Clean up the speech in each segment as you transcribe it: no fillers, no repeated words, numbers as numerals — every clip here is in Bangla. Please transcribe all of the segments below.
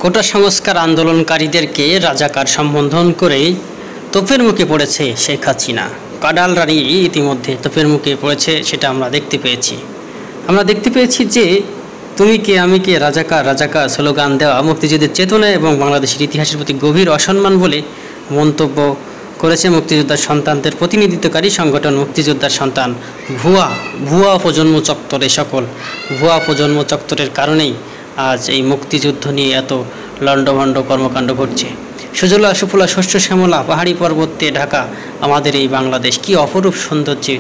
কোটা সংস্কার আন্দোলনকারীদেরকে রাজাকার সম্বোধন করে তোপের মুখে পড়েছে শেখ হাসিনা। কাঁড়াল রানী ইতিমধ্যে তোপের মুখে পড়েছে, সেটা আমরা দেখতে পেয়েছি যে তুমি কে আমি কে রাজাকার রাজাকার স্লোগান দেওয়া মুক্তিযুদ্ধের চেতনা এবং বাংলাদেশের ইতিহাসের প্রতি গভীর অসম্মান বলে মন্তব্য করেছে মুক্তিযোদ্ধার সন্তানদের প্রতিনিধিত্বকারী সংগঠন মুক্তিযোদ্ধার সন্তান। ভুয়া প্রজন্ম চত্বরে সকল ভুয়া প্রজন্ম চত্বরের কারণেই আজ এই মুক্তিযুদ্ধ নিয়ে এত লণ্ডভণ্ড কর্মকাণ্ড ঘটছে। সুজলা সুফলা শস্য শ্যামলা পাহাড়ি পর্বতে ঢাকা আমাদের এই বাংলাদেশ, কি অপরূপ সৌন্দর্যে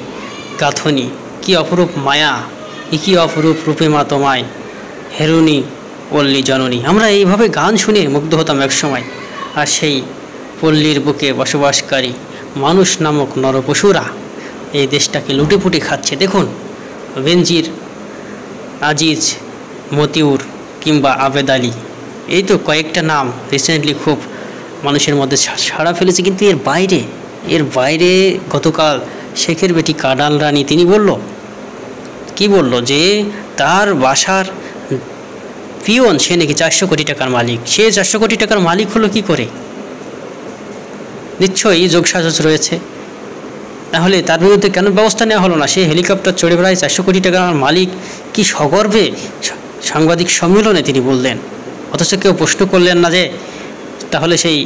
গাঁথনি, কি অপরূপ মায়া, কি অপরূপ রূপে মা তোমায় হেরুনি পল্লী জননী। আমরা এইভাবে গান শুনে মুগ্ধ হতাম এক সময়। আর সেই পল্লীর বুকে বসবাসকারী মানুষ নামক নরপশুরা এই দেশটাকে লুটেপুটে খাচ্ছে। দেখুন, বেনজির, আজিজ, মতিউর কিংবা আবেদ আলী, এই তো কয়েকটা নাম রিসেন্টলি খুব মানুষের মধ্যে সাড়া ফেলেছে। কিন্তু এর বাইরে গতকাল শেখের বেটি কাঁড়াল রানী তিনি কি বলল যে তার বাসার পিয়ন সে নাকি 400 কোটি টাকার মালিক। সে 400 কোটি টাকার মালিক হলো কি করে? নিশ্চয়ই যোগসাজশ রয়েছে। তাহলে তার বিরুদ্ধে কেন ব্যবস্থা নেওয়া হলো না? সে হেলিকপ্টার চড়ে বেড়ায় 400 কোটি টাকার মালিক, কি সগর্বে সাংবাদিক সম্মেলনে তিনি বললেন। অথচ কেউ প্রশ্ন করলেন না যে তাহলে সেই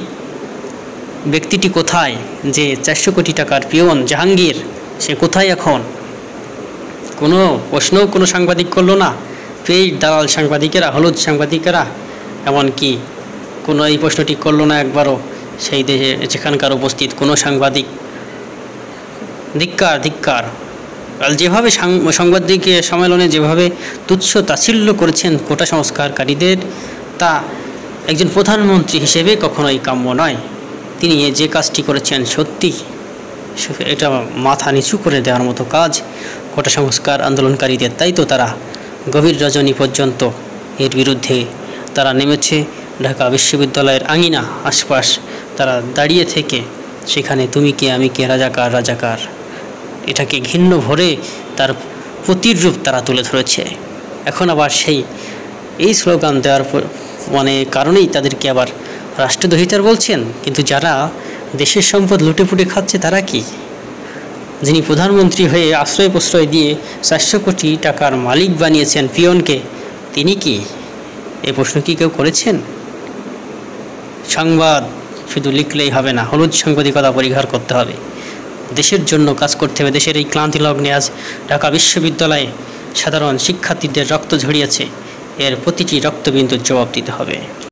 ব্যক্তিটি কোথায়, যে 400 কোটি টাকার পিয়ন জাহাঙ্গীর, সে কোথায় এখন? কোনো প্রশ্নও কোনো সাংবাদিক করলো না। পেইড দালাল সাংবাদিকেরা, হলুদ সাংবাদিকেরা এমনকি কোনো এই প্রশ্নটি করলো না একবারও সেই দেশে যেখানকার উপস্থিত কোনো সাংবাদিক। ধিক্কার। যেভাবে সাংবাদিক সম্মেলনে যেভাবে তুচ্ছ তাচ্ছিল্য করেছেন কোটা সংস্কারকারীদের, তা একজন প্রধানমন্ত্রী হিসেবে কখনোই কাম্য নয়। তিনি যে কাজটি করেছেন সত্যি এটা মাথা নিচু করে দেওয়ার মতো কাজ কোটা সংস্কার আন্দোলনকারীদের। তাই তো তারা গভীর রজনী পর্যন্ত এর বিরুদ্ধে তারা নেমেছে। ঢাকা বিশ্ববিদ্যালয়ের আঙিনা আশপাশ তারা দাঁড়িয়ে থেকে সেখানে তুমি কে আমি কে রাজাকার এটাকে ঘৃণ্য ভরে তার প্রতিরূপ তারা তুলে ধরেছে। এখন আবার এই স্লোগান দেওয়ার কারণেই তাদেরকে আবার রাষ্ট্রদ্রোহিতার বলছেন। কিন্তু যারা দেশের সম্পদ লুটেপুটে খাচ্ছে তারা কি? যিনি প্রধানমন্ত্রী হয়ে আশ্রয় প্রশ্রয় দিয়ে 400 কোটি টাকার মালিক বানিয়েছেন পিয়নকে, তিনি কি? এই প্রশ্ন কি কেউ করেছেন? সংবাদ শুধু লিখলেই হবে না, হলুদ সাংবাদিকতা পরিহার করতে হবে। দেশের জন্য কাজ করতে হবে। দেশের এই ক্লান্তি লগ্নে আজ ঢাকা বিশ্ববিদ্যালয়ে সাধারণ শিক্ষার্থীদের রক্ত ঝরিয়েছে, এর প্রতিটি রক্তবিন্দুর জবাব দিতে হবে।